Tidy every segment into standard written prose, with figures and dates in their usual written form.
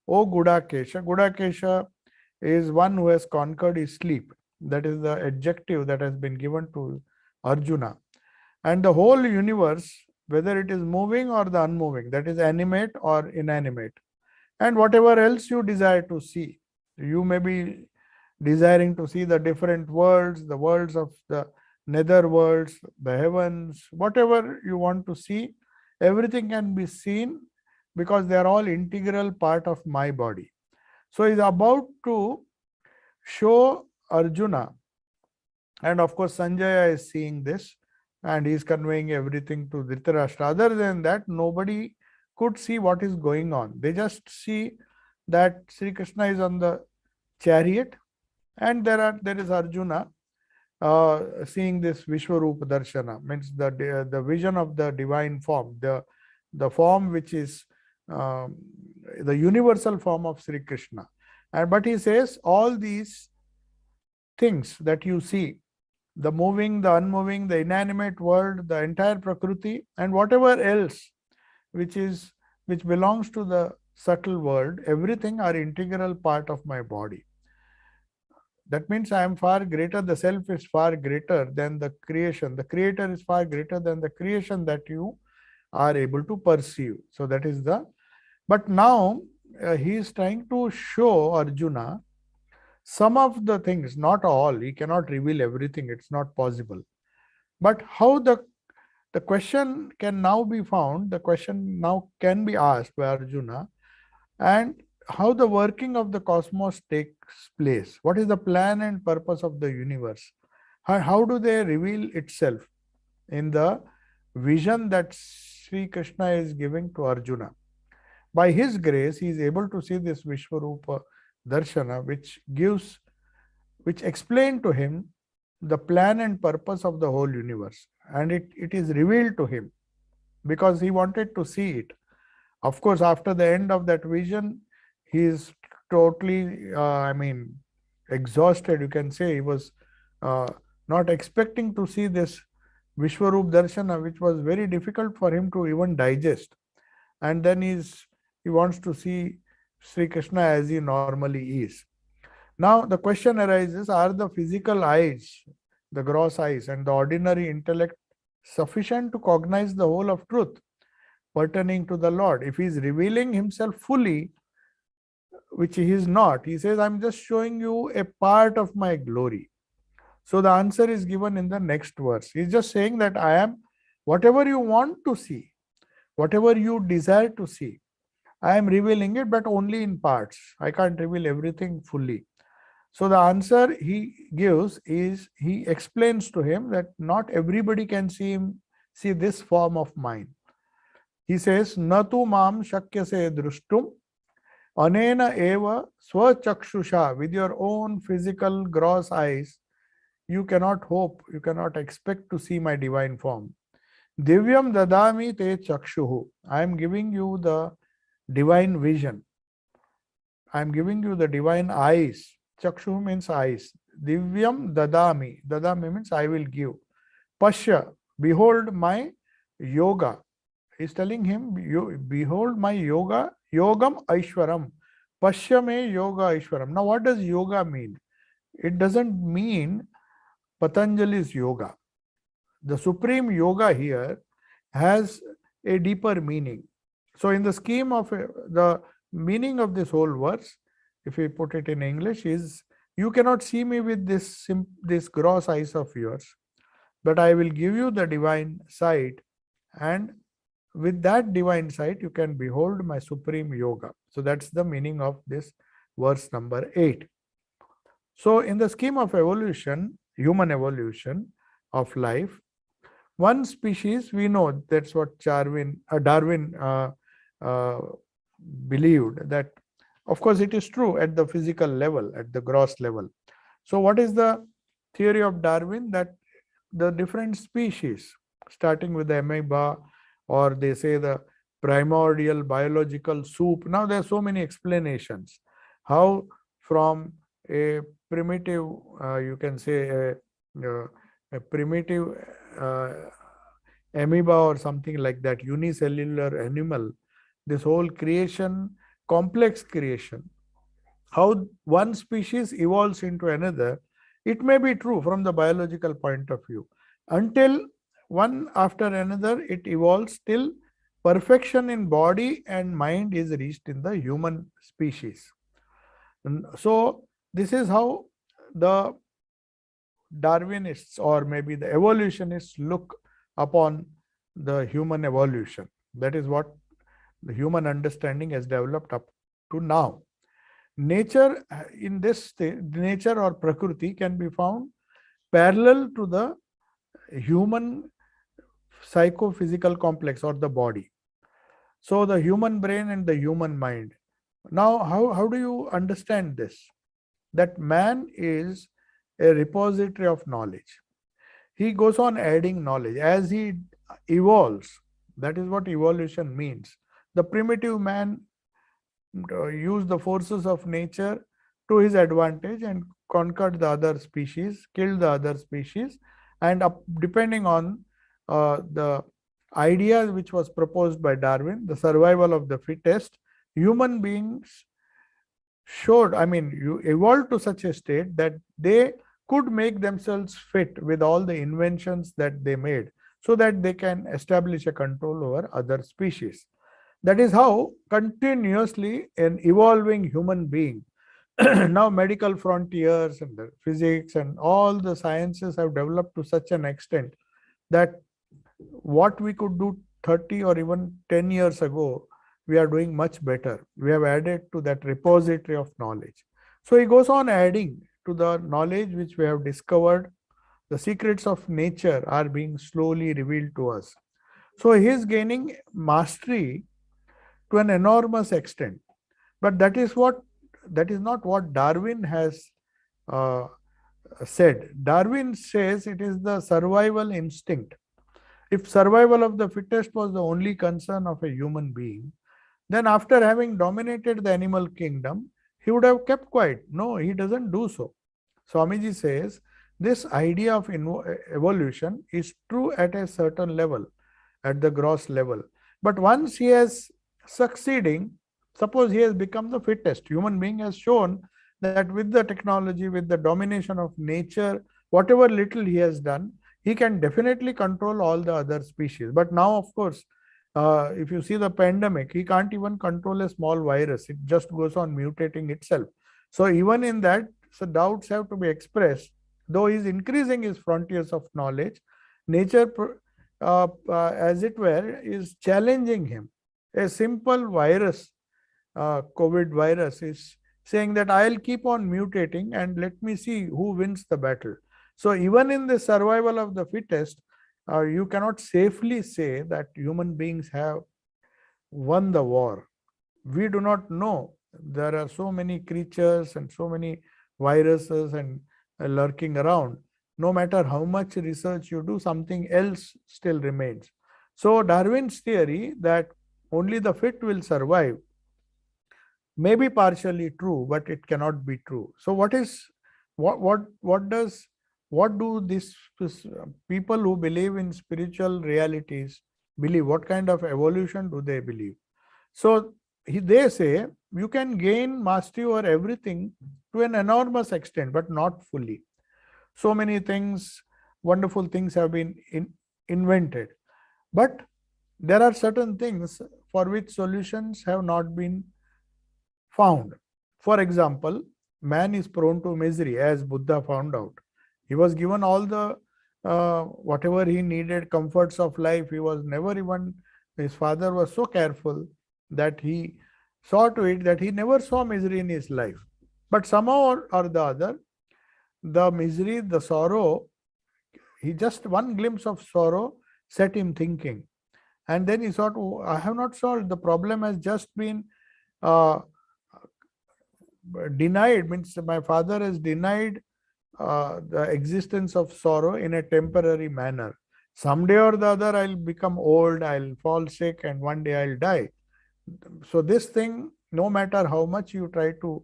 O Gudakesha. Gudakesha is one who has conquered his sleep. That is the adjective that has been given to Arjuna. And the whole universe, whether it is moving or the unmoving, that is animate or inanimate, and whatever else you desire to see. You may be desiring to see the different worlds, the worlds of the nether worlds, the heavens, whatever you want to see, everything can be seen because they are all integral part of my body. So he's about to show Arjuna, and of course Sanjaya is seeing this and he is conveying everything to Dhritarashtra. Other than that, nobody could see what is going on. They just see that Sri Krishna is on the chariot, and there is Arjuna seeing this Vishwarupa Darshana, means the vision of the divine form, the form which is the universal form of Sri Krishna. And but he says all these things that you see, the moving, the unmoving, the inanimate world, the entire Prakriti, and whatever else which belongs to the subtle world, everything are integral part of my body. That means I am far greater, the self is far greater than the creation. The creator is far greater than the creation that you are able to perceive. So that is but now he is trying to show Arjuna some of the things, not all. He cannot reveal everything, it's not possible. But how the question can now be found, the question now can be asked by Arjuna, and how the working of the cosmos takes place. What is the plan and purpose of the universe? How do they reveal itself in the vision that Sri Krishna is giving to Arjuna? By his grace, he is able to see this Vishwarupa Darshana, which explained to him the plan and purpose of the whole universe. And it is revealed to him because he wanted to see it. Of course, after the end of that vision, he is totally, exhausted, you can say. He was not expecting to see this Vishwarup Darshana, which was very difficult for him to even digest. And then he wants to see Sri Krishna as he normally is. Now the question arises, are the physical eyes, the gross eyes, and the ordinary intellect sufficient to cognize the whole of truth pertaining to the Lord? If he is revealing himself fully, which he is not, he says, I'm just showing you a part of my glory. So the answer is given in the next verse. He's just saying that I am whatever you want to see, whatever you desire to see, I am revealing it, but only in parts. I can't reveal everything fully. So the answer he gives is, he explains to him that not everybody can see this form of mine. He says, Natu mam shakyase drushtum anena eva swachakshusha. With your own physical gross eyes, you cannot hope, you cannot expect to see my divine form. Divyam dadami te chakshuhu. I am giving you the divine vision. I am giving you the divine eyes. Chakshu means eyes. Divyam dadami. Dadami means I will give. Pashya, behold my yoga. He is telling him, behold my yoga. Yogam Aishwaram. Pashya me yoga Aishwaram. Now what does yoga mean? It doesn't mean Patanjali's yoga. The supreme yoga here has a deeper meaning. So in the scheme of the meaning of this whole verse, if we put it in English, is you cannot see me with this gross eyes of yours, but I will give you the divine sight, and with that divine sight you can behold my supreme yoga. So that's the meaning of this verse number 8. So in the scheme of evolution, human evolution of life, one species, we know that's what Darwin believed, that of course it is true at the physical level, at the gross level. So what is the theory of Darwin? That the different species, starting with the amoeba, or they say the primordial biological soup. Now there are so many explanations how from a primitive, you can say a primitive amoeba or something like that, unicellular animal, this whole creation complex creation, how one species evolves into another, it may be true from the biological point of view. Until one after another, it evolves till perfection in body and mind is reached in the human species. And so this is how the Darwinists or maybe the evolutionists look upon the human evolution. That is what the human understanding has developed up to now. Nature in this state, nature or prakriti can be found parallel to the human psychophysical complex or the body. So the human brain and the human mind. Now, how do you understand this? That man is a repository of knowledge. He goes on adding knowledge as he evolves. That is what evolution means. The primitive man used the forces of nature to his advantage and conquered the other species, killed the other species, and depending on the idea which was proposed by Darwin, the survival of the fittest, human beings you evolved to such a state that they could make themselves fit with all the inventions that they made so that they can establish a control over other species. That is how continuously an evolving human being, now medical frontiers and the physics and all the sciences have developed to such an extent that what we could do 30 or even 10 years ago, we are doing much better. We have added to that repository of knowledge. So he goes on adding to the knowledge which we have discovered. The secrets of nature are being slowly revealed to us. So he is gaining mastery to an enormous extent. But that is not what Darwin has said. Darwin says it is the survival instinct. If survival of the fittest was the only concern of a human being, then after having dominated the animal kingdom, he would have kept quiet. No, he doesn't do so. Swamiji says this idea of evolution is true at a certain level, at the gross level. But once he has succeeding, suppose he has become the fittest, human being has shown that with the technology, with the domination of nature, whatever little he has done, he can definitely control all the other species. But now, of course, if you see the pandemic, he can't even control a small virus. It just goes on mutating itself. So even in that, so doubts have to be expressed. Though he's increasing his frontiers of knowledge, nature, as it were, is challenging him. A simple virus, COVID virus, is saying that I'll keep on mutating and let me see who wins the battle. So even in the survival of the fittest, you cannot safely say that human beings have won the war. We do not know. There are so many creatures and so many viruses and lurking around. No matter how much research you do, something else still remains. So Darwin's theory that only the fit will survive may be partially true, but it cannot be true. So what do these people who believe in spiritual realities believe? What kind of evolution do they believe? So they say you can gain mastery over everything to an enormous extent, but not fully. So many things, wonderful things have been invented, but there are certain things for which solutions have not been found. For example, man is prone to misery, as Buddha found out. He was given all the whatever he needed, comforts of life. He was never even, his father was so careful that he saw to it that he never saw misery in his life. But somehow or the other, the misery, the sorrow, he just one glimpse of sorrow set him thinking. And then he thought, oh, I have not solved. The problem has just been denied, means my father has denied the existence of sorrow in a temporary manner. Someday or the other, I'll become old, I'll fall sick, and one day I'll die. So this thing, no matter how much you try to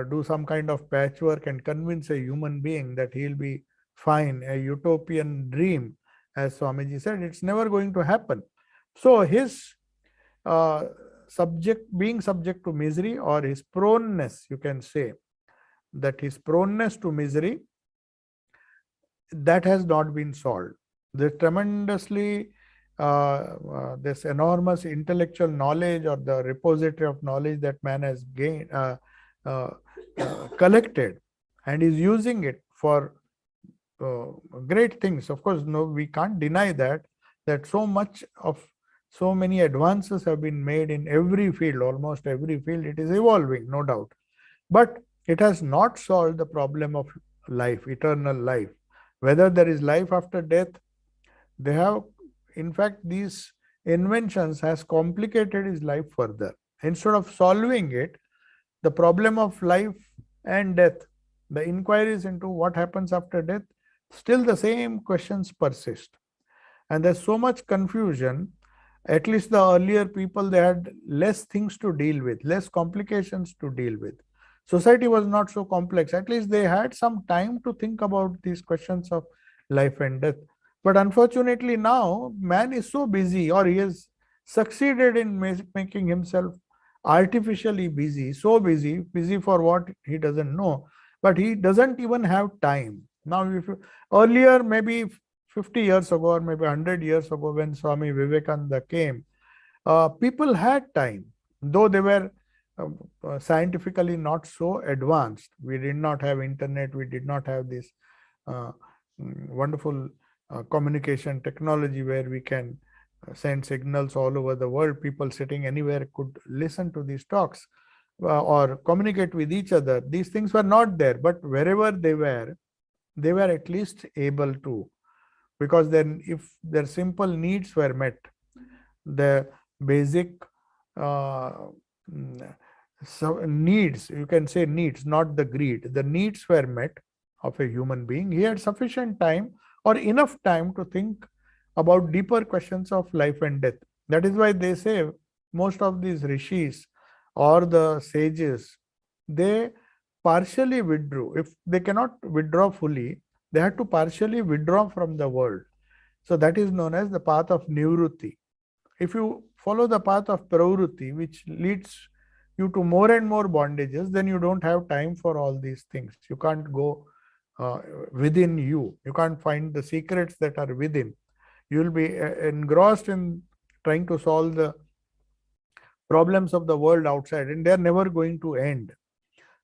do some kind of patchwork and convince a human being that he'll be fine, a utopian dream, as Swamiji said, it's never going to happen. So his being subject to misery, or his proneness, you can say that his proneness to misery, that has not been solved. The tremendously this enormous intellectual knowledge, or the repository of knowledge that man has gained, collected, and is using it for great things. Of course, no, we can't deny that so many advances have been made in every field, almost every field. It is evolving, no doubt, but it has not solved the problem of life, eternal life. Whether there is life after death, they have, in fact, these inventions has complicated his life further. Instead of solving it, the problem of life and death, the inquiries into what happens after death, still the same questions persist. And there's so much confusion. At least the earlier people, they had less things to deal with, less complications to deal with. Society was not so complex. At least they had some time to think about these questions of life and death. But unfortunately now, man is so busy, or he has succeeded in making himself artificially busy, so busy for what he doesn't know, but he doesn't even have time. Now, if earlier, maybe 50 years ago, or maybe 100 years ago, when Swami Vivekananda came, people had time, though they were scientifically not so advanced. We did not have internet, we did not have this wonderful communication technology where we can send signals all over the world. People sitting anywhere could listen to these talks or communicate with each other. These things were not there, but wherever they were at least able to, because then if their simple needs were met, the basic needs, you can say needs, not the greed, the needs were met of a human being. He had sufficient time, or enough time, to think about deeper questions of life and death. That is why they say most of these rishis or the sages, they partially withdrew. If they cannot withdraw fully, they had to partially withdraw from the world. So that is known as the path of nivrutti. If you follow the path of pravrutti, which leads you to more and more bondages, then you don't have time for all these things. You can't go within you. You can't find the secrets that are within. You will be engrossed in trying to solve the problems of the world outside, and they are never going to end.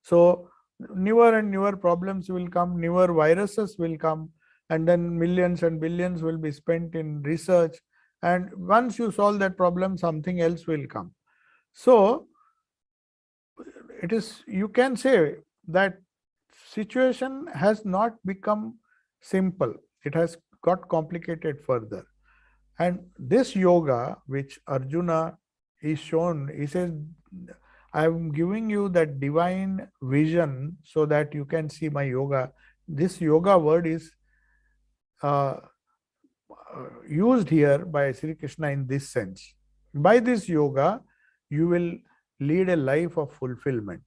So newer and newer problems will come, newer viruses will come, and then millions and billions will be spent in research. And once you solve that problem, something else will come. So it is, you can say that situation has not become simple. It has got complicated further. And this yoga, which Arjuna is shown, he says, I am giving you that divine vision so that you can see my yoga. This yoga word is used here by Sri Krishna in this sense. By this yoga, you will lead a life of fulfillment.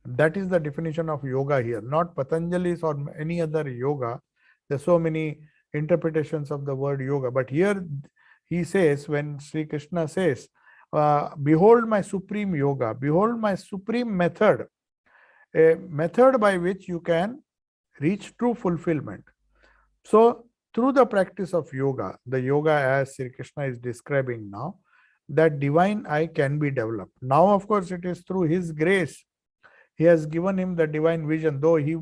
That is the definition of yoga here, not Patanjali's or any other yoga. There are so many interpretations of the word yoga, but here he says, when Sri Krishna says, behold my supreme yoga, behold my supreme method, a method by which you can reach true fulfillment. So through the practice of yoga, the yoga as Sri Krishna is describing now, that divine eye can be developed. Now, of course, it is through his grace. He has given him the divine vision, though he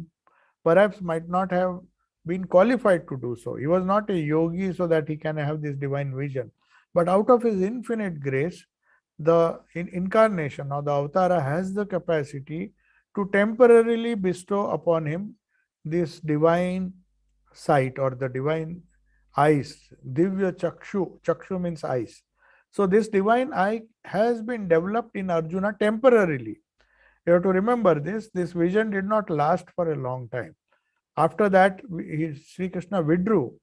perhaps might not have been qualified to do so. He was not a yogi so that he can have this divine vision. But out of his infinite grace, the incarnation or the avatara has the capacity to temporarily bestow upon him this divine sight, or the divine eyes. Divya chakshu. Chakshu means eyes. So this divine eye has been developed in Arjuna temporarily. You have to remember this. This vision did not last for a long time. After that, Sri Krishna withdrew.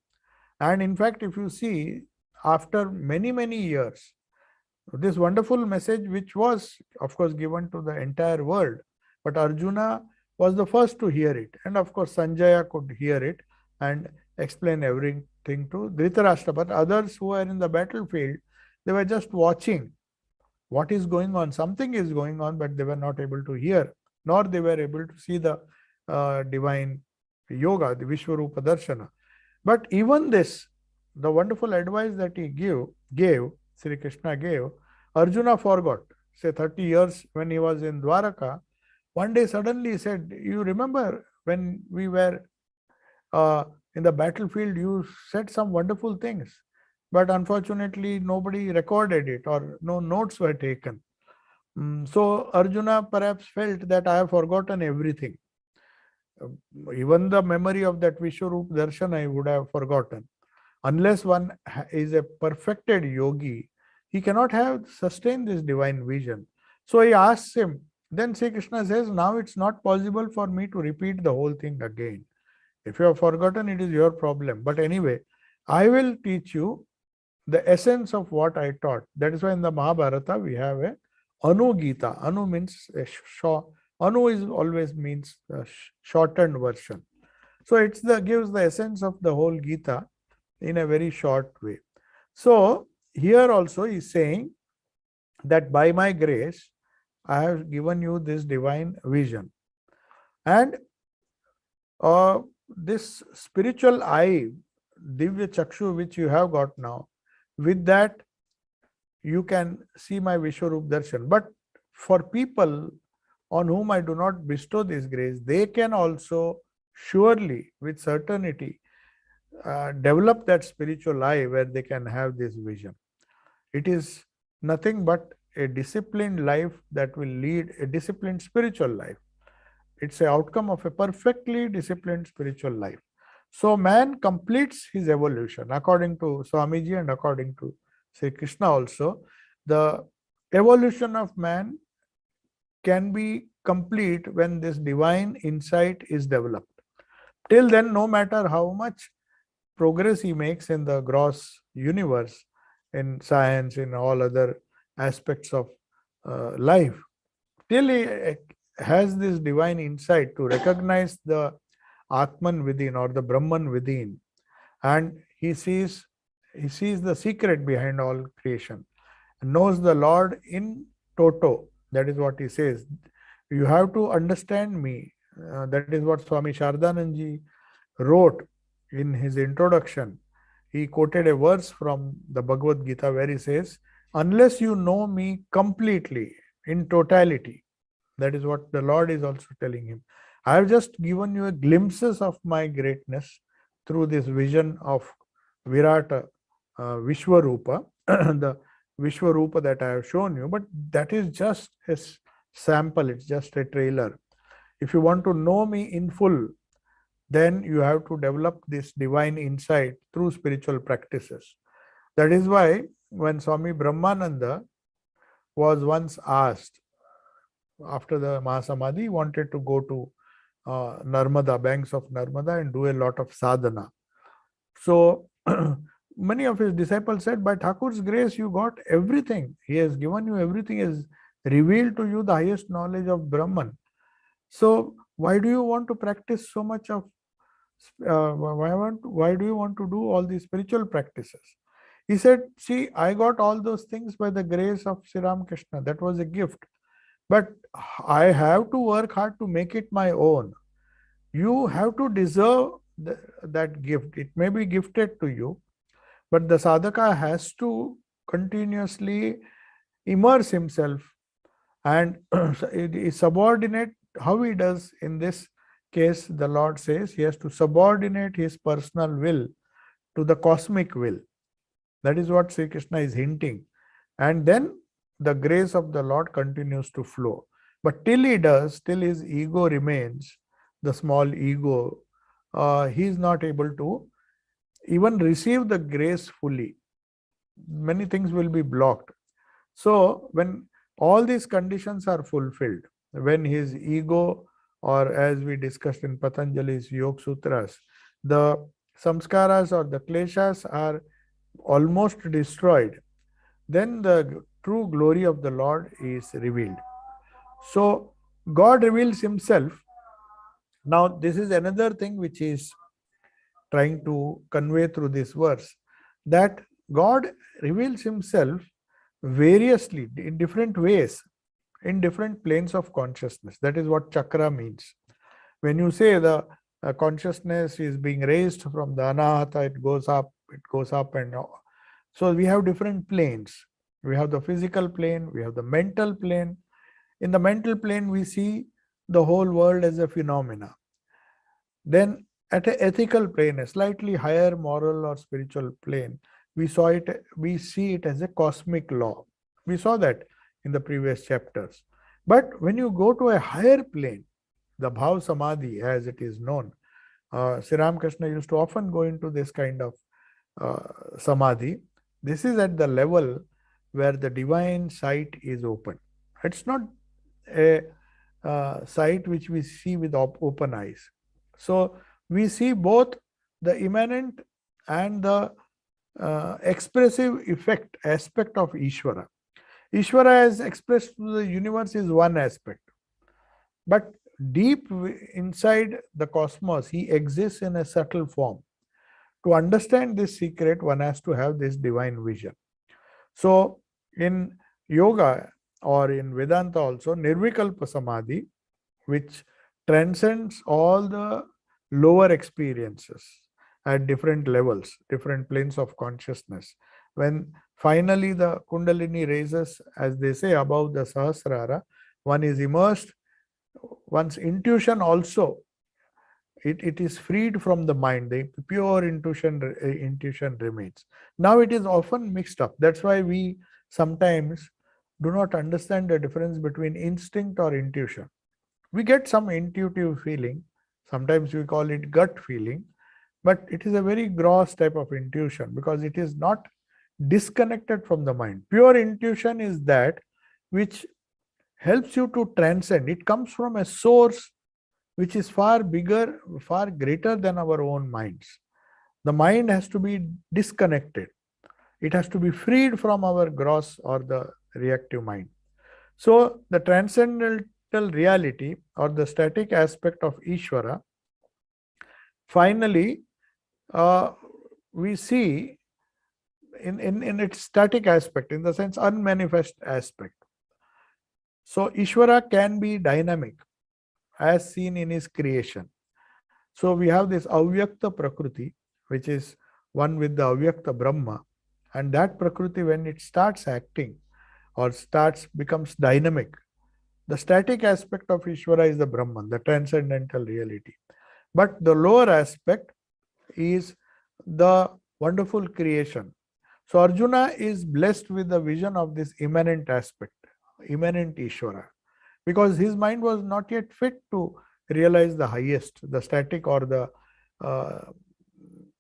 And in fact, if you see, after many, many years, this wonderful message, which was, of course, given to the entire world, but Arjuna was the first to hear it. And of course, Sanjaya could hear it and explain everything to Dhritarashtra. But others who were in the battlefield, they were just watching what is going on. Something is going on, but they were not able to hear, nor they were able to see the divine yoga, the Vishwarupa Darshana. But even this, the wonderful advice that he gave, Sri Krishna gave, Arjuna forgot. Say 30 years when he was in Dwaraka, one day suddenly he said, you remember when we were in the battlefield, you said some wonderful things, but unfortunately nobody recorded it or no notes were taken. So Arjuna perhaps felt that I have forgotten everything. Even the memory of that Vishwarup Darshan I would have forgotten. Unless one is a perfected yogi, he cannot have sustained this divine vision. So he asks him, then Sri Krishna says, now it's not possible for me to repeat the whole thing again. If you have forgotten, it is your problem. But anyway, I will teach you the essence of what I taught. That is why in the Mahabharata we have a Anu Gita. Anu means a short. Anu is always means a shortened version. So it's gives the essence of the whole Gita in a very short way. So here also he is saying that by my grace I have given you this divine vision, and this spiritual eye, Divya Chakshu, which you have got now, with that you can see my Vishwarup Darshan. But for people on whom I do not bestow this grace, they can also surely, with certainty, develop that spiritual eye where they can have this vision. It is nothing but a disciplined life that will lead a disciplined spiritual life. It's an outcome of a perfectly disciplined spiritual life. So man completes his evolution according to Swamiji and according to Sri Krishna also. The evolution of man can be complete when this divine insight is developed. Till then, no matter how much progress he makes in the gross universe, in science, in all other aspects of life, till he has this divine insight to recognize the Atman within or the Brahman within, and he sees the secret behind all creation, knows the Lord in toto. That is what he says. You have to understand me. That is what Swami Sarvasthananda wrote in his introduction. He quoted a verse from the Bhagavad Gita where he says, unless you know me completely, in totality, that is what the Lord is also telling him. I have just given you a glimpses of my greatness through this vision of Virata Vishwarupa, the Vishwarupa that I have shown you, but that is just a sample, it's just a trailer. If you want to know me in full, then you have to develop this divine insight through spiritual practices. That is why when Swami Brahmananda was once asked, after the Mahasamadhi, he wanted to go to Narmada, banks of Narmada, and do a lot of sadhana. So many of his disciples said, by Thakur's grace, you got everything. He has given you everything, he has revealed to you the highest knowledge of Brahman. So why do you want to practice so much of, why do you want to do all these spiritual practices? He said, see, I got all those things by the grace of Sri Ramakrishna. That was a gift. But I have to work hard to make it my own. You have to deserve that gift. It may be gifted to you, but the sadhaka has to continuously immerse himself and subordinate. How he does in this case, the Lord says he has to subordinate his personal will to the cosmic will. That is what Sri Krishna is hinting. And then the grace of the Lord continues to flow. But till he does, till his ego remains, the small ego, he is not able to even receive the grace fully. Many things will be blocked. So when all these conditions are fulfilled, when his ego, or as we discussed in Patanjali's Yoga Sutras, the samskaras or the kleshas are almost destroyed, then the true glory of the Lord is revealed. So God reveals himself. Now this is another thing which is trying to convey through this verse, that God reveals himself variously in different ways, in different planes of consciousness. That is what chakra means. When you say the consciousness is being raised from the anahata, it goes up, and so we have different planes. We have the physical plane, we have the mental plane. In the mental plane, we see the whole world as a phenomena. Then at an ethical plane, a slightly higher moral or spiritual plane, we see it as a cosmic law. We saw that in the previous chapters. But when you go to a higher plane, the Bhav Samadhi, as it is known, Sri Ramakrishna used to often go into this kind of Samadhi. This is at the level where the divine sight is open. It's not a sight which we see with open eyes. So we see both the immanent and the expressive effect aspect of Ishvara. Ishvara as expressed to the universe is one aspect. But deep inside the cosmos, he exists in a subtle form. To understand this secret, one has to have this divine vision. So in yoga or in Vedanta also, Nirvikalpa Samadhi, which transcends all the lower experiences at different levels, different planes of consciousness. When finally the Kundalini raises, as they say, above the Sahasrara, one is immersed. One's intuition also, it is freed from the mind. The pure intuition remains. Now it is often mixed up. That's why we sometimes do not understand the difference between instinct or intuition. We get some intuitive feeling. Sometimes we call it gut feeling, but it is a very gross type of intuition because it is not disconnected from the mind. Pure intuition is that which helps you to transcend. It comes from a source which is far bigger, far greater than our own minds. The mind has to be disconnected. It has to be freed from our gross or the reactive mind. So the transcendental reality or the static aspect of Ishvara, finally, we see in its static aspect, in the sense unmanifest aspect. So Ishvara can be dynamic as seen in his creation. So we have this avyakta prakriti, which is one with the avyakta Brahma, and that prakriti, when it starts acting or becomes dynamic, the static aspect of Ishvara is the Brahman, the transcendental reality. But the lower aspect is the wonderful creation. So Arjuna is blessed with the vision of this immanent aspect, immanent Ishvara, because his mind was not yet fit to realize the highest, the static or the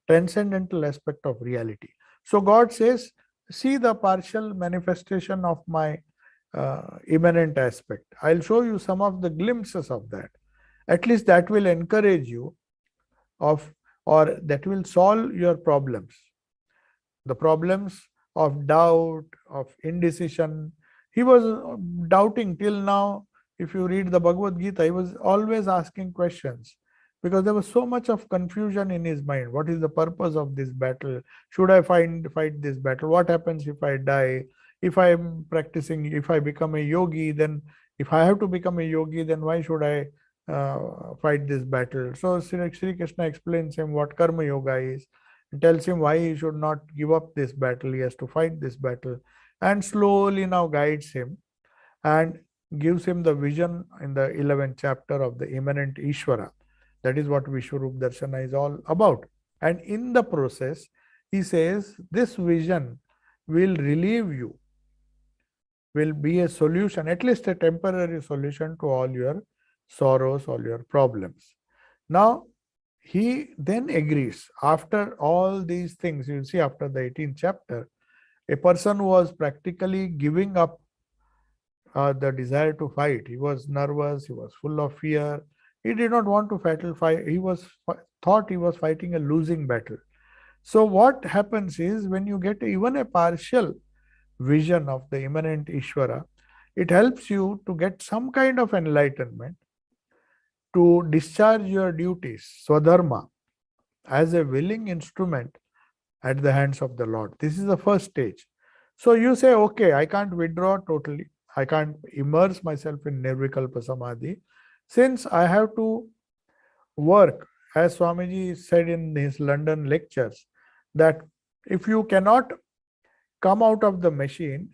transcendental aspect of reality. So God says, see the partial manifestation of my immanent aspect. I'll show you some of the glimpses of that. At least that will encourage you or that will solve your problems. The problems of doubt, of indecision. He was doubting till now. If you read the Bhagavad Gita, he was always asking questions because there was so much of confusion in his mind. What is the purpose of this battle? Should I fight this battle? What happens if I die? If I am practicing, if I become a yogi, then if I have to become a yogi, then why should I fight this battle? So Sri Krishna explains him what karma yoga is, and tells him why he should not give up this battle. He has to fight this battle, and slowly now guides him and gives him the vision in the 11th chapter of the immanent Ishvara. That is what Vishwarup Darshana is all about. And in the process, he says, this vision will relieve you, will be a solution, at least a temporary solution to all your sorrows, all your problems. Now, he then agrees. After all these things, you see, after the 18th chapter, a person who was practically giving up the desire to fight. He was nervous, he was full of fear. He did not want to fight. He thought he was fighting a losing battle. So what happens is, when you get even a partial vision of the immanent Ishvara, it helps you to get some kind of enlightenment to discharge your duties, swadharma, as a willing instrument at the hands of the Lord. This is the first stage. So you say, okay, I can't withdraw totally. I can't immerse myself in Nirvikalpa Samadhi. Since I have to work, as Swamiji said in his London lectures, that if you cannot come out of the machine,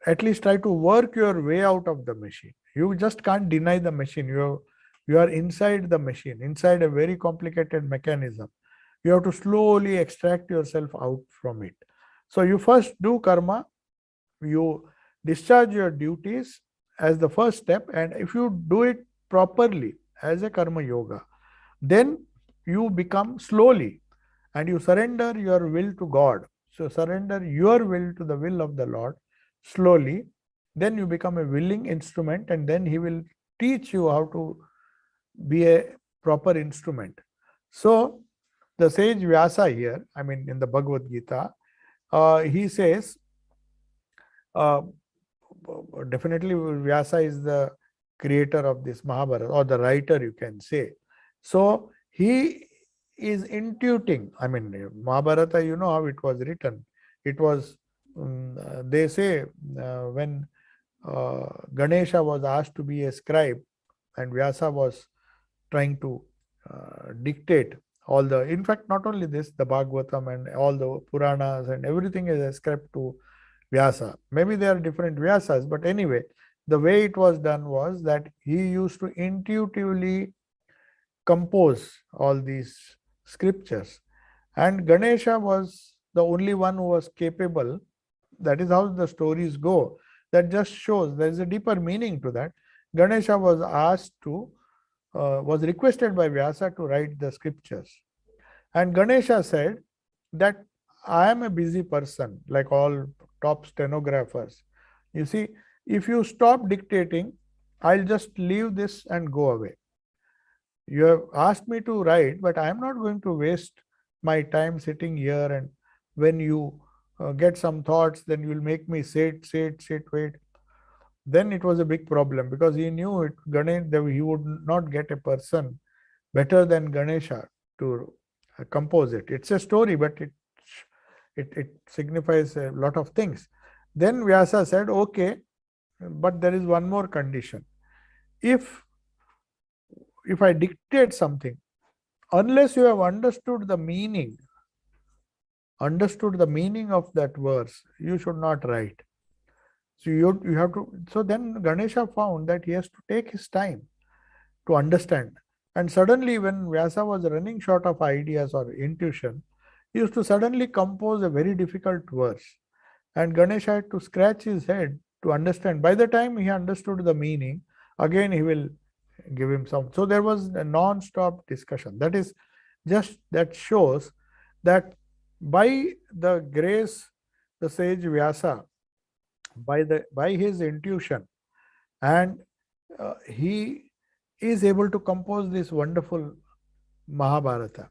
at least try to work your way out of the machine. You just can't deny the machine. You are inside the machine, inside a very complicated mechanism. You have to slowly extract yourself out from it. So you first do karma, you discharge your duties as the first step, and if you do it properly as a karma yoga, then you become slowly, and you surrender your will to God. So surrender your will to the will of the Lord slowly. Then you become a willing instrument, and then He will teach you how to be a proper instrument. So the sage Vyasa here, I mean in the Bhagavad Gita, he says, uh, definitely Vyasa is the creator of this Mahabharata, or the writer, you can say. So he is intuiting. I mean, Mahabharata, you know how it was written. It was, they say, when Ganesha was asked to be a scribe, and Vyasa was trying to dictate all the, in fact, not only this, the Bhagavatam and all the Puranas and everything is ascribed to Vyasa. Maybe there are different Vyasas, but anyway, the way it was done was that he used to intuitively compose all these scriptures. And Ganesha was the only one who was capable. That is how the stories go. That just shows there is a deeper meaning to that. Ganesha was asked to, was requested by Vyasa to write the scriptures. And Ganesha said that I am a busy person, like all top stenographers. You see, if you stop dictating, I'll just leave this and go away. You have asked me to write, but I am not going to waste my time sitting here, and when you get some thoughts, then you will make me sit, wait. Then it was a big problem, because he knew it, that he would not get a person better than Ganesha to compose it. It's a story, but it signifies a lot of things. Then Vyasa said, okay, but there is one more condition. If I dictate something, unless you have understood the meaning of that verse, you should not write. So you have to. So then Ganesha found that he has to take his time to understand. And suddenly, when Vyasa was running short of ideas or intuition, he used to suddenly compose a very difficult verse. And Ganesha had to scratch his head to understand. By the time he understood the meaning, again he will give him some. So there was a non-stop discussion. That shows that by the grace, the sage Vyasa, by his intuition, and he is able to compose this wonderful Mahabharata.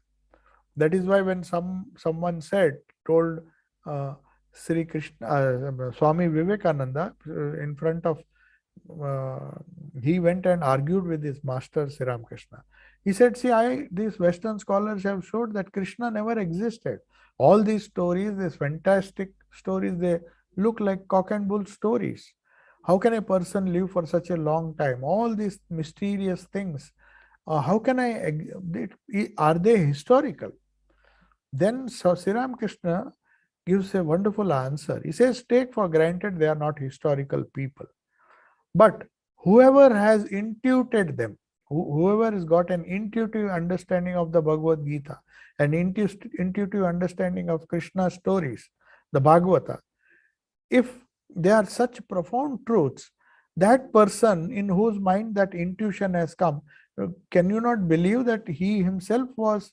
That is why when someone told Sri Krishna, Swami Vivekananda, in front of, he went and argued with his master Sri Ramakrishna. He said, see, these Western scholars have showed that Krishna never existed. All these stories, these fantastic stories, they look like cock and bull stories. How can a person live for such a long time? All these mysterious things. How can are they historical? Then Sri Ramakrishna gives a wonderful answer. He says, take for granted they are not historical people. But whoever has intuited them, whoever has got an intuitive understanding of the Bhagavad Gita, an intuitive understanding of Krishna's stories, the Bhagavata, if they are such profound truths, that person in whose mind that intuition has come, can you not believe that he himself was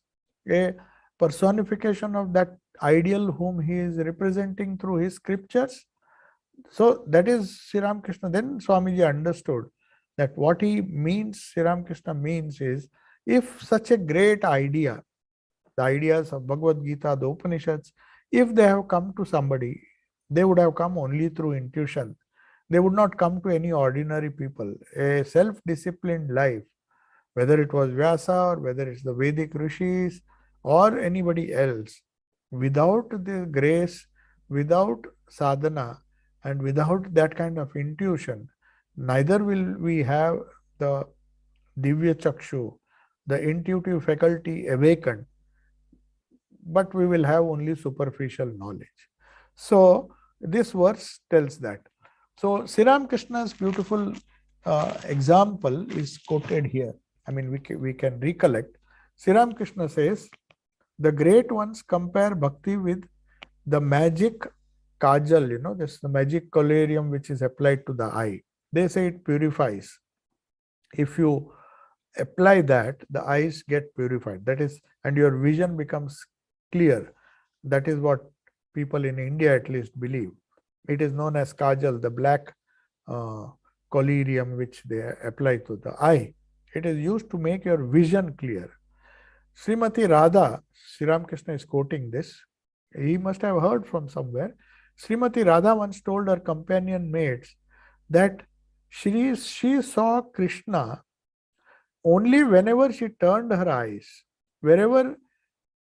a personification of that ideal whom he is representing through his scriptures? So that is Sri Ramakrishna. Then Swamiji understood that what he means, Sri Ramakrishna means is, if such a great idea, the ideas of Bhagavad Gita, the Upanishads, if they have come to somebody, they would have come only through intuition. They would not come to any ordinary people. A self-disciplined life, whether it was Vyasa or whether it's the Vedic Rishis or anybody else, without the grace, without sadhana and without that kind of intuition, neither will we have the divya chakshu, the intuitive faculty awakened, but we will have only superficial knowledge. So this verse tells that. So Sri Krishna's beautiful example is quoted here. I mean, we can recollect. Sri Krishna says, the great ones compare bhakti with the magic kajal, this is the magic collyrium which is applied to the eye. They say it purifies. If you apply that, the eyes get purified. That is, and your vision becomes clear. That is what people in India at least believe. It is known as kajal, the black collyrium which they apply to the eye. It is used to make your vision clear. Srimati Radha, Sri Ramakrishna is quoting this. He must have heard from somewhere. Srimati Radha once told her companion maids that she saw Krishna only whenever she turned her eyes. Wherever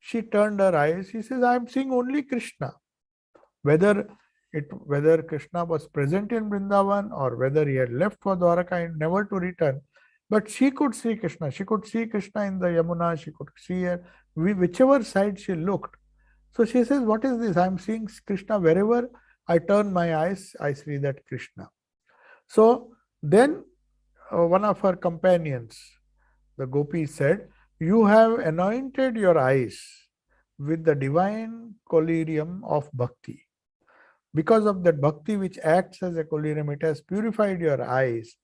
she turned her eyes, he says, I am seeing only Krishna. Whether Krishna was present in Vrindavan or whether he had left for Dwaraka and never to return, but she could see Krishna. She could see Krishna in the Yamuna. She could see her, whichever side she looked. So she says, what is this? I am seeing Krishna wherever I turn my eyes, I see that Krishna. So then one of her companions, the gopi, said, you have anointed your eyes with the divine collyrium of bhakti. Because of that bhakti which acts as a collyrium, it has purified your eyes.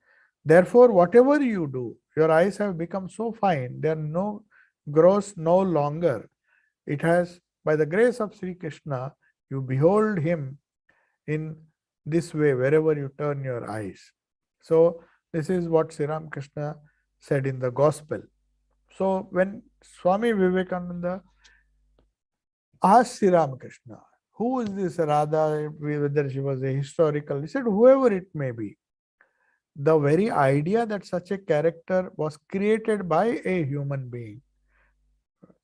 Therefore, whatever you do, your eyes have become so fine, they are no gross no longer. It has, by the grace of Sri Krishna, you behold him in this way wherever you turn your eyes. So this is what Sri Ramakrishna said in the gospel. So when Swami Vivekananda asked Sri Ramakrishna, who is this Radha, whether she was a historical, he said, whoever it may be. The very idea that such a character was created by a human being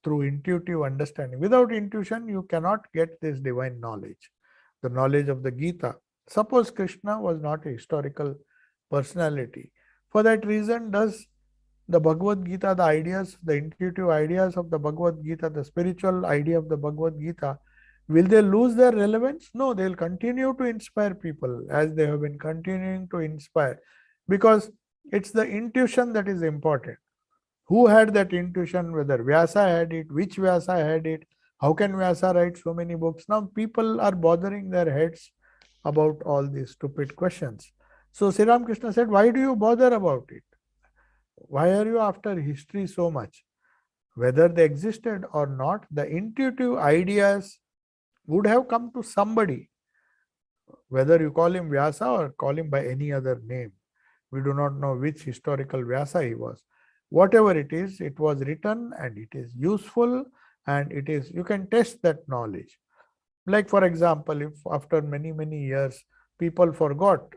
through intuitive understanding. Without intuition, you cannot get this divine knowledge, the knowledge of the Gita. Suppose Krishna was not a historical personality. For that reason, does the Bhagavad Gita, the ideas, the intuitive ideas of the Bhagavad Gita, the spiritual idea of the Bhagavad Gita, will they lose their relevance? No, they will continue to inspire people as they have been continuing to inspire, because it's the intuition that is important. Who had that intuition? Whether Vyasa had it, which Vyasa had it, how can Vyasa write so many books? Now people are bothering their heads about all these stupid questions. So Sri Ramakrishna said, why do you bother about it? Why are you after history so much? Whether they existed or not, the intuitive ideas would have come to somebody, whether you call him Vyasa or call him by any other name. We do not know which historical Vyasa he was. Whatever it was written and it is useful, and it is, you can test that knowledge. Like for example, if after many years people forgot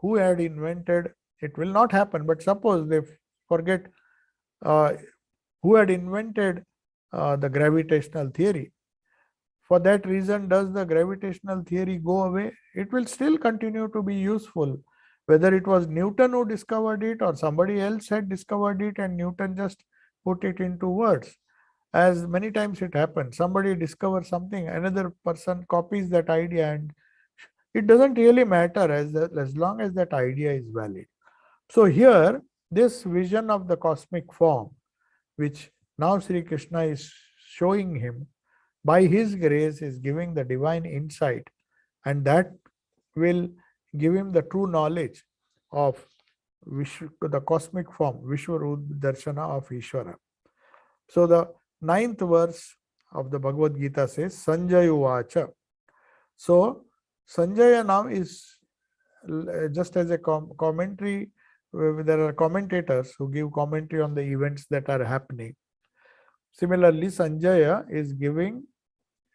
who had invented, it will not happen, but suppose they forget who had invented the gravitational theory. For that reason, does the gravitational theory go away? It will still continue to be useful. Whether it was Newton who discovered it or somebody else had discovered it and Newton just put it into words. As many times it happens, somebody discovers something, another person copies that idea, and it doesn't really matter as long as that idea is valid. So here, this vision of the cosmic form, which now Sri Krishna is showing him, by his grace is giving the divine insight, and that will give him the true knowledge of the cosmic form, Vishwarudh Darshana of Ishvara. So the 9th verse of the Bhagavad Gita says, Sanjaya Uvacha. So Sanjaya now is just as a commentary. There are commentators who give commentary on the events that are happening. Similarly, Sanjaya is giving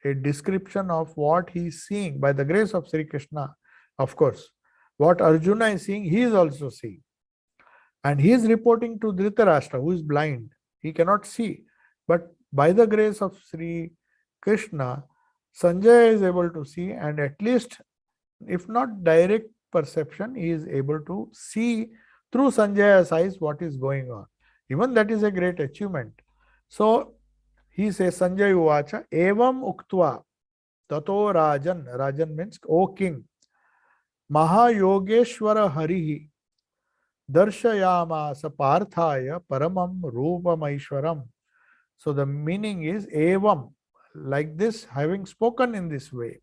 a description of what he is seeing by the grace of Sri Krishna. Of course, what Arjuna is seeing, he is also seeing. And he is reporting to Dhritarashtra, who is blind. He cannot see. But by the grace of Sri Krishna, Sanjaya is able to see, and at least, if not direct perception, he is able to see through Sanjaya's eyes what is going on. Even that is a great achievement. So he says, Sanjay Uvacha, Evam Uktva, Tato Rajan. Rajan means, O king, Mahayogeshwara Harihi, Darshayamasa Parthaya Paramam Rupamaishwaram. So the meaning is, Evam, like this, having spoken in this way,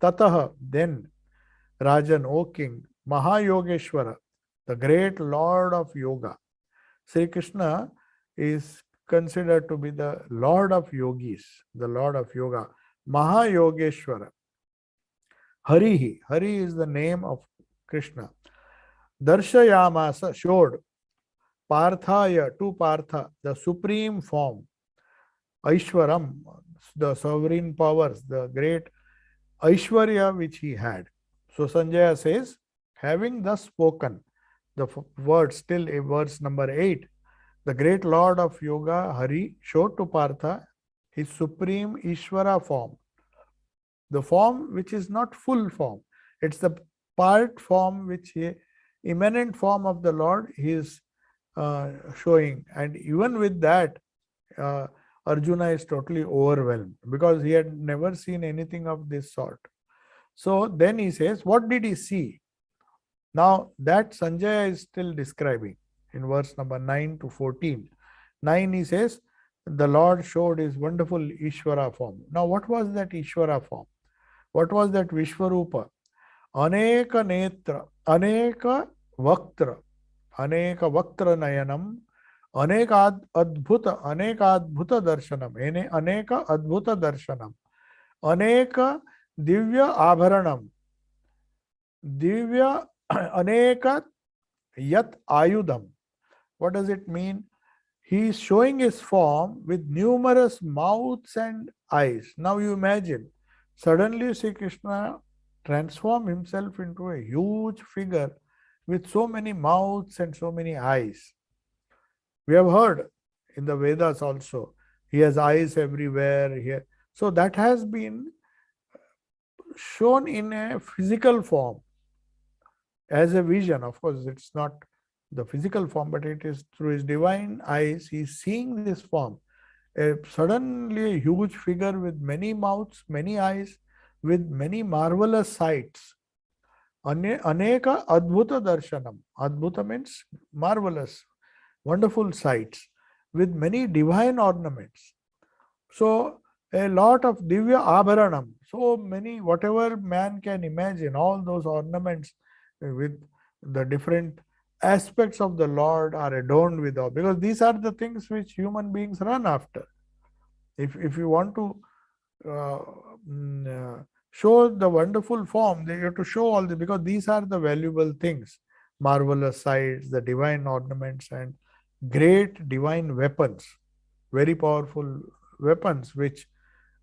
Tataha, then, Rajan, O king, Mahayogeshwara, the great Lord of Yoga. Sri Krishna is considered to be the Lord of Yogis, the Lord of Yoga. Mahayogeshwara. Harihi. Hari is the name of Krishna. Darshayamasa, showed. Parthaya, to Partha, the supreme form. Aishwaram, the sovereign powers, the great Aishwarya which he had. So Sanjaya says, having thus spoken, the word still in verse number 8, the great Lord of Yoga, Hari, showed to Partha his supreme Ishvara form. The form which is not full form. It's the part form which immanent form of the Lord he is showing. And even with that, Arjuna is totally overwhelmed because he had never seen anything of this sort. So then he says, what did he see? Now that Sanjaya is still describing in verse number 9 to 14. 9 he says, the Lord showed his wonderful Ishvara form. Now what was that Ishvara form? What was that Vishwarupa? Aneka netra, aneka vaktra nayanam, aneka adbhuta darshanam, aneka adbhuta darshanam, aneka divya abharanam, divya aneka yat ayudham. What does it mean? He is showing his form with numerous mouths and eyes. Now you imagine, suddenly Sri Krishna transformed himself into a huge figure with so many mouths and so many eyes. We have heard in the Vedas also, he has eyes everywhere here. So that has been shown in a physical form as a vision. Of course, it's not the physical form, but it is through his divine eyes, he is seeing this form. Suddenly a huge figure with many mouths, many eyes, with many marvelous sights. Aneka adbhuta darshanam. Adbhuta means marvelous, wonderful sights with many divine ornaments. So a lot of divya abharanam, so many, whatever man can imagine, all those ornaments with the different aspects of the Lord are adorned with all, because these are the things which human beings run after. If you want to show the wonderful form, they have to show all this, because these are the valuable things, marvelous sights, the divine ornaments, and great divine weapons, very powerful weapons which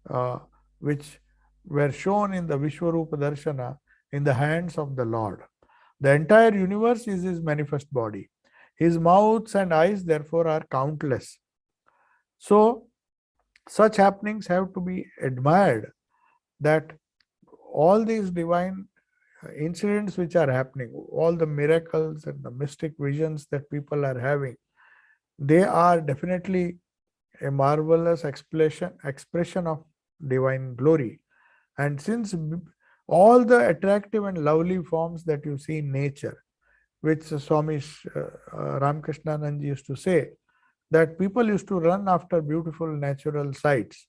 were shown in the Vishwarupa Darshana in the hands of the Lord. The entire universe is his manifest body. His mouths and eyes, therefore, are countless. So, such happenings have to be admired, that all these divine incidents which are happening, all the miracles and the mystic visions that people are having, they are definitely a marvelous expression of divine glory. And since all the attractive and lovely forms that you see in nature, which Swami Ramakrishna used to say, that people used to run after beautiful natural sights.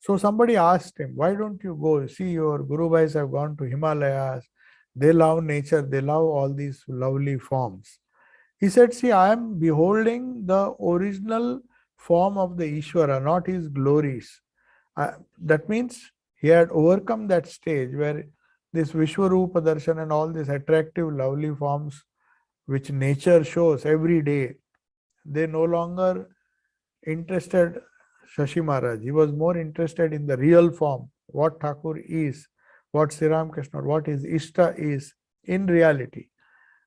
So somebody asked him, why don't you go? See, your Guru Bhais have gone to Himalayas. They love nature. They love all these lovely forms. He said, see, I am beholding the original form of the Ishvara, not his glories. That means he had overcome that stage where this Vishwarupa Darshan and all these attractive, lovely forms which nature shows every day, they no longer interested Shashi Maharaj. He was more interested in the real form, what Thakur is, what Sri Ramakrishna, what his Ishta is in reality.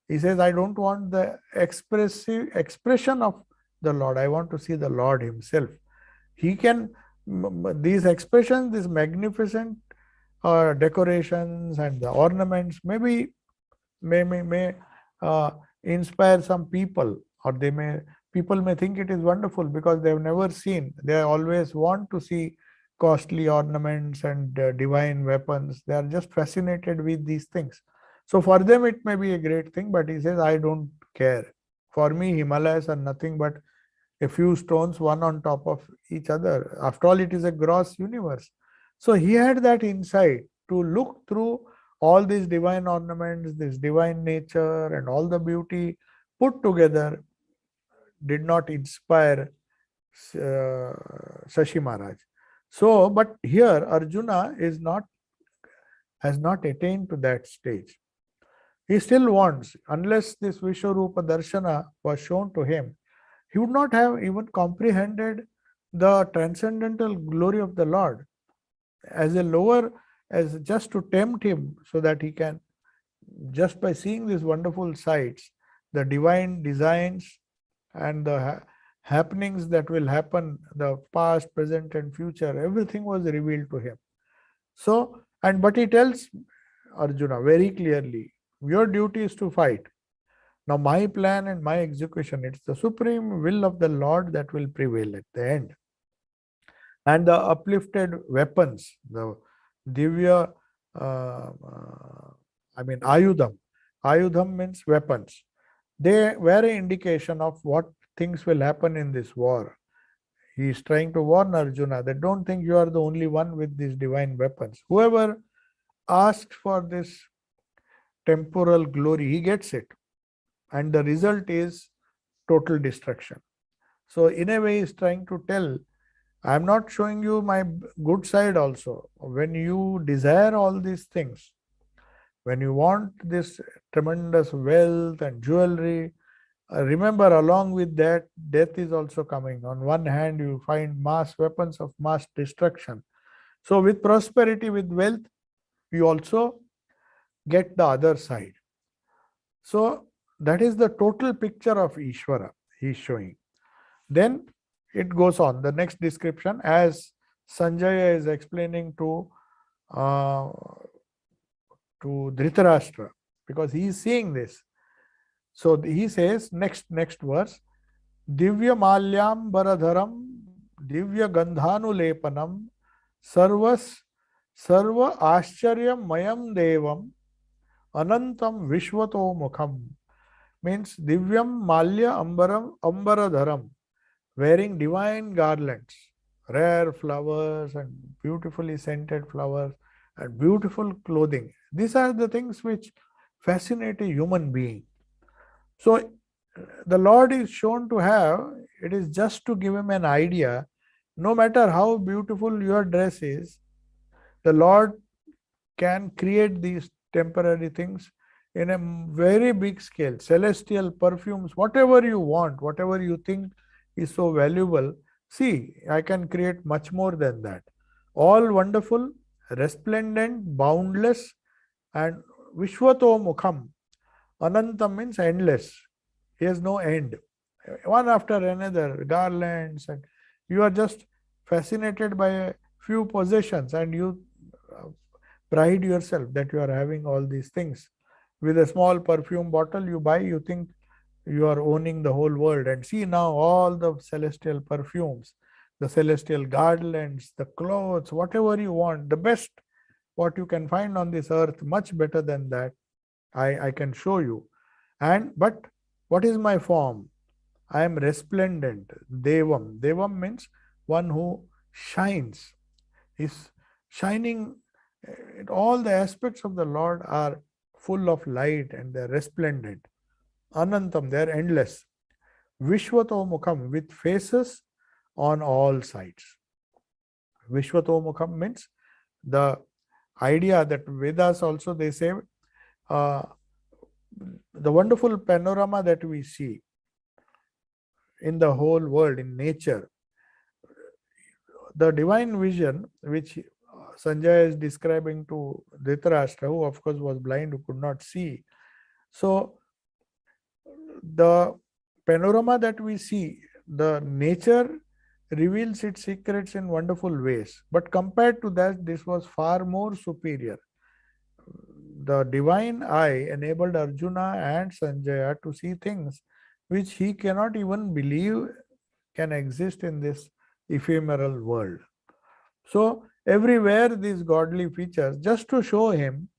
He says, I don't want the expression of the Lord. I want to see the Lord himself. He can these expressions, these magnificent decorations and the ornaments, maybe may uh, inspire some people, or people may think it is wonderful because they have never seen. They always want to see costly ornaments and divine weapons. They are just fascinated with these things. So for them it may be a great thing, but he says, I don't care. For me, Himalayas are nothing but a few stones, one on top of each other. After all, it is a gross universe. So he had that insight to look through all these divine ornaments, this divine nature, and all the beauty put together did not inspire Shashi Maharaj. So, but here Arjuna has not attained to that stage. He still wants, unless this Vishwarupa Darshana was shown to him, he would not have even comprehended the transcendental glory of the Lord as a lower, as just to tempt him so that he can, just by seeing these wonderful sights, the divine designs and the happenings that will happen, the past, present, and future, everything was revealed to him. So, but he tells Arjuna very clearly, your duty is to fight. Now, my plan and my execution, it's the supreme will of the Lord that will prevail at the end. And the uplifted weapons, the Divya, Ayudham. Ayudham means weapons. They were an indication of what things will happen in this war. He is trying to warn Arjuna that don't think you are the only one with these divine weapons. Whoever asks for this temporal glory, he gets it. And the result is total destruction. So in a way, he's trying to tell, I'm not showing you my good side also. When you desire all these things, when you want this tremendous wealth and jewelry, remember, along with that, death is also coming. On one hand, you find mass weapons of mass destruction. So with prosperity, with wealth, you also get the other side. So that is the total picture of Ishvara he is showing. Then it goes on, the next description, as Sanjaya is explaining to Dhritarashtra, because he is seeing this. So he says, next verse, Divya Malyam Baradharam, Divya Gandhanulepanam, Sarva Ascharyam Mayam Devam, Anantam Vishwato Mukham. Means Divyam Malya Ambaradharam, wearing divine garlands, rare flowers and beautifully scented flowers and beautiful clothing. These are the things which fascinate a human being. So the Lord is shown to have, it is just to give him an idea, no matter how beautiful your dress is, the Lord can create these temporary things in a very big scale. Celestial perfumes, whatever you want, whatever you think is so valuable, see, I can create much more than that. All wonderful, resplendent, boundless, and Vishwato Mukham. Anantam means endless. He has no end. One after another, garlands, and you are just fascinated by a few possessions, and you pride yourself that you are having all these things. With a small perfume bottle you buy, you think you are owning the whole world. And see now all the celestial perfumes, the celestial garlands, the clothes, whatever you want, the best what you can find on this earth, much better than that, I can show you. But what is my form? I am resplendent. Devam. Devam means one who shines. Is shining. All the aspects of the Lord are full of light and they are resplendent. Anantam, they are endless. Vishwato Mukham, with faces on all sides. Vishwato Mukham means the idea that Vedas also, they say, the wonderful panorama that we see in the whole world, in nature, the divine vision which Sanjaya is describing to Dhritarashtra, who of course was blind, who could not see. So the panorama that we see, the nature reveals its secrets in wonderful ways. But compared to that, this was far more superior. The divine eye enabled Arjuna and Sanjaya to see things which he cannot even believe can exist in this ephemeral world. So, everywhere these godly features, just to show him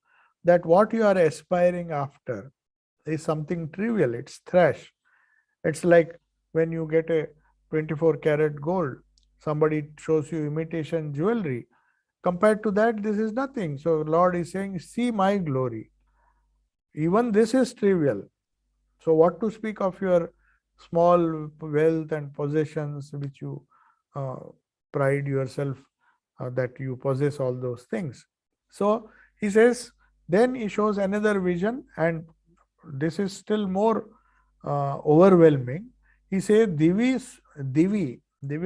that what you are aspiring after is something trivial, it's trash. It's like when you get a 24 karat gold, somebody shows you imitation jewelry. Compared to that, this is nothing. So, Lord is saying, see my glory. Even this is trivial. So, what to speak of your small wealth and possessions which you uh, pride yourself that you possess all those things. So, he says, then he shows another vision, and this is still more overwhelming. He says, Divi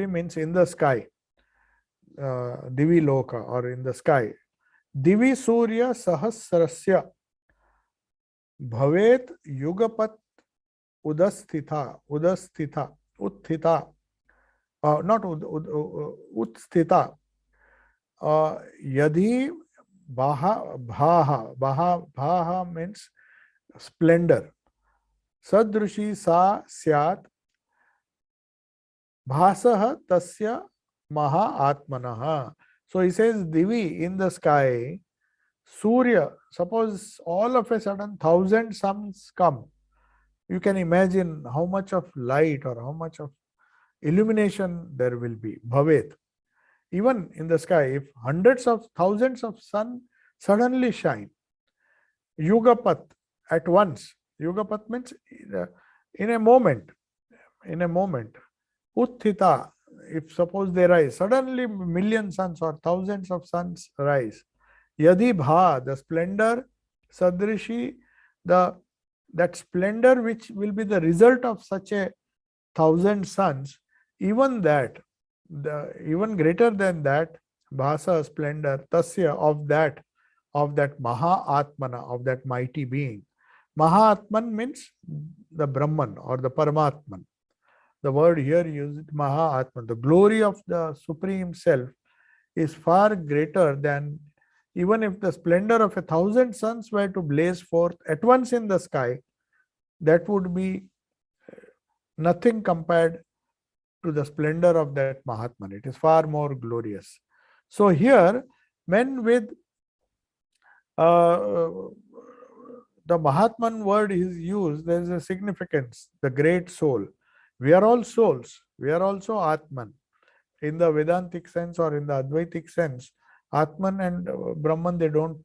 means in the sky, Divi Loka, or in the sky. Divi Surya Sahasrasya Bhavet Yugapat Uthita, not Utsthita, Yadhi Bhaha means splendor. Sadrushi Sa Syat Bhasaha Tasya Maha Atmanaha. So he says, Divi, in the sky, Surya, suppose all of a sudden 1,000 suns come. You can imagine how much of light or how much of illumination there will be. Bhavet. Even in the sky, if hundreds of thousands of sun suddenly shine, Yugapat, at once. Yugapat means in a moment. Utthita, if suppose they rise, suddenly million suns or thousands of suns rise. Yadi Bha, the splendor, Sadrishi, that splendor which will be the result of such a 1,000 suns, even that, even greater than that, Bhasa, splendor, Tasya, of that Maha Atmana, of that mighty being. Maha Atman means the Brahman or the Paramatman. The word here used, Maha Atman. The glory of the Supreme Self is far greater than, even if the splendor of 1,000 suns were to blaze forth at once in the sky, that would be nothing compared to the splendor of that Mahatman. It is far more glorious. So here, men with the Mahatman word is used, there is a significance, the great soul. We are all souls. We are also Atman. In the Vedantic sense or in the Advaitic sense, Atman and Brahman, they don't,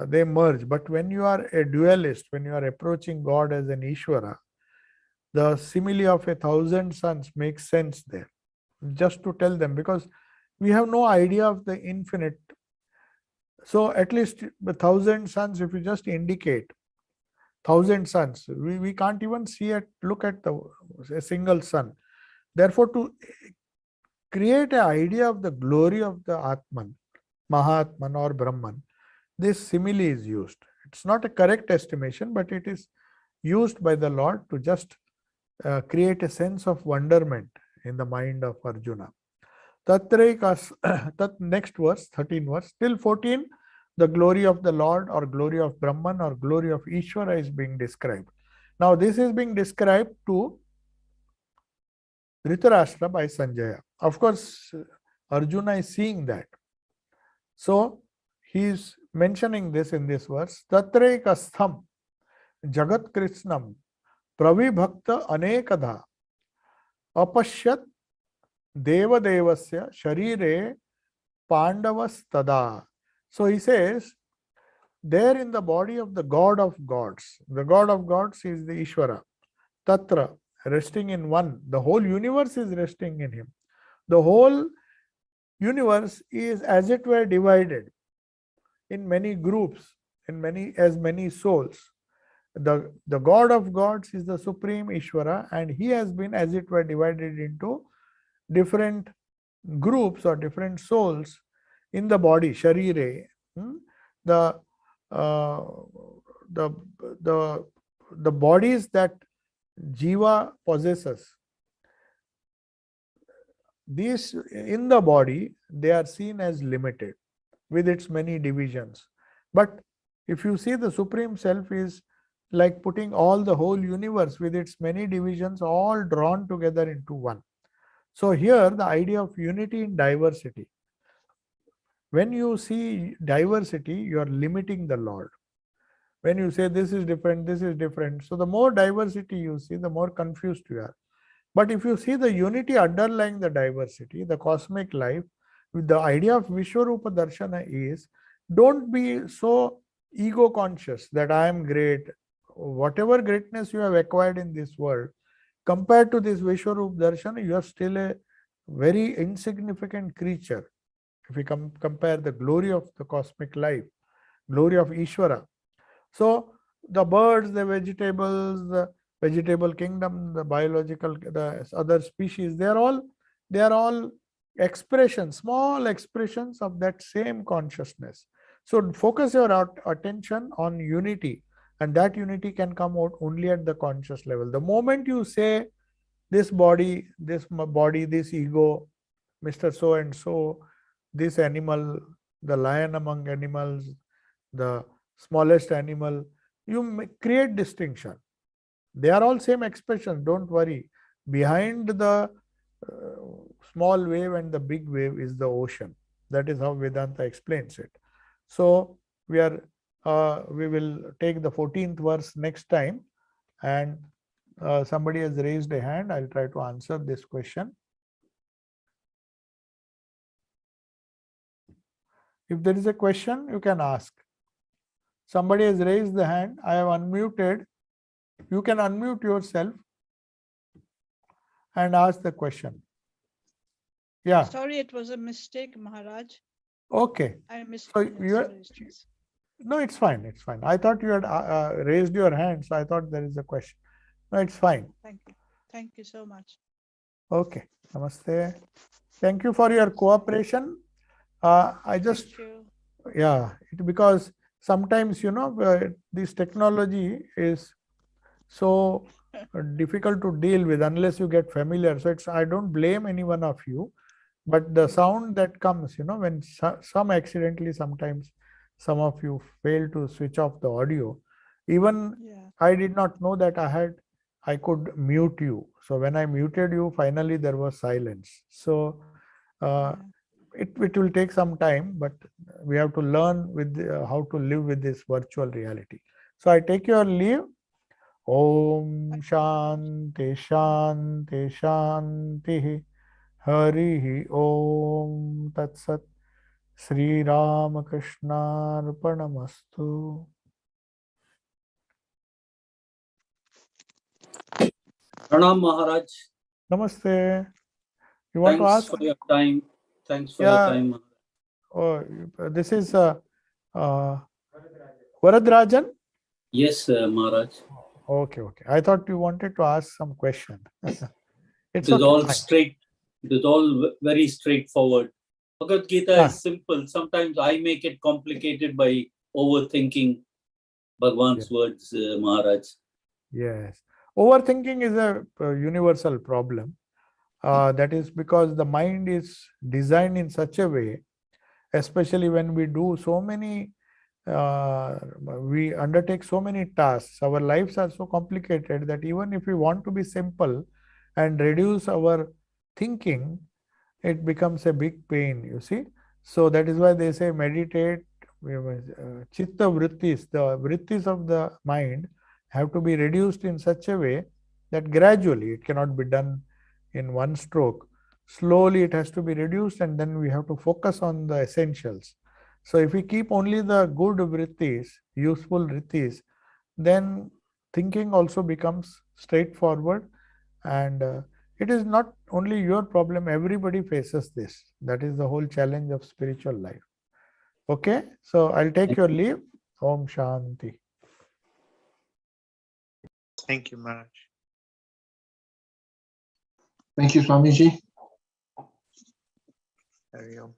they merge. But when you are a dualist, when you are approaching God as an Ishvara, the simile of 1,000 suns makes sense there. Just to tell them, because we have no idea of the infinite. So at least 1,000 suns, if you just indicate 1,000 suns, we can't even see it, look at a single sun. Therefore, to create an idea of the glory of the Atman, Mahatman or Brahman, this simile is used. It's not a correct estimation, but it is used by the Lord to just create a sense of wonderment in the mind of Arjuna. Next verse, 13 verse, till 14, the glory of the Lord or glory of Brahman or glory of Ishvara is being described. Now this is being described to Dhritarashtra by Sanjaya. Of course, Arjuna is seeing that. So he is mentioning this in this verse. Tatrekastham Jagat Krishnam Pravibhakta Anekadha Apashyat Devadevasya Sharire Pandavastada. So he says, there in the body of the God of gods is the Ishvara, Tatra, resting in one. The whole universe is resting in him. The whole universe is, as it were, divided in many groups, in many souls. The God of gods is the supreme Ishvara, and he has been, as it were, divided into different groups or different souls in the body, Sharire. The bodies that Jiva possesses, these in the body, they are seen as limited with its many divisions. But if you see, the Supreme Self is like putting all the whole universe with its many divisions all drawn together into one. So here the idea of unity in diversity. When you see diversity, you are limiting the Lord. When you say this is different, so the more diversity you see, the more confused you are. But if you see the unity underlying the diversity, the cosmic life, with the idea of Vishwarupa Darshana is, don't be so ego conscious that I am great. Whatever greatness you have acquired in this world, compared to this Vishwarupa Darshana, you are still a very insignificant creature. If we compare the glory of the cosmic life, glory of Ishvara. So the birds, the vegetables, the vegetable kingdom, the biological, the other species, they are all expressions, small expressions of that same consciousness. So focus your attention on unity, and that unity can come out only at the conscious level. The moment you say this body, this ego, Mr. So and so, this animal, the lion among animals, the smallest animal, you create distinction. They are all same expressions, don't worry. Behind the small wave and the big wave is the ocean. That is how Vedanta explains it. So we will take the 14th verse next time, and somebody has raised a hand. I'll try to answer this question. If there is a question, you can ask. Somebody has raised the hand. I have unmuted. You can unmute yourself and ask the question. Yeah. Sorry, it was a mistake, Maharaj. Okay. I missed. So no, it's fine. It's fine. I thought you had raised your hand, so I thought there is a question. No, it's fine. Thank you. Thank you so much. Okay. Namaste. Thank you for your cooperation. I just, because sometimes, this technology is so difficult to deal with unless you get familiar. So I don't blame any one of you, but the sound that comes, when some accidentally, sometimes some of you fail to switch off the audio. Even I did not know that I could mute you. So when I muted you, finally there was silence. So it will take some time, but we have to learn with how to live with this virtual reality. So I take your leave. Om Shanti Shanti Shanti Hari Om Tat Sat Sri Ramakrishna Arpanamastu. Pranam Maharaj. Namaste. You want to ask? Thanks for your time. Thanks for your time. Oh, this is Varadrajan? Yes, Maharaj. Okay. I thought you wanted to ask some question. It is all straight. It is all very straightforward. Bhagavad Gita is simple. Sometimes I make it complicated by overthinking Bhagwan's words, Maharaj. Yes. Overthinking is a universal problem. That is because the mind is designed in such a way, especially when we do so many, we undertake so many tasks. Our lives are so complicated that even if we want to be simple and reduce our thinking, it becomes a big pain, you see. So that is why they say meditate. Chitta vrittis, the vrittis of the mind have to be reduced in such a way that gradually, it cannot be done in one stroke. Slowly it has to be reduced, and then we have to focus on the essentials. So if we keep only the good vrittis, useful vrittis, then thinking also becomes straightforward. And it is not only your problem, everybody faces this. That is the whole challenge of spiritual life. Okay, so I'll take your leave. Om Shanti. Thank you, Maharaj. Thank you, Swamiji. Hari Om.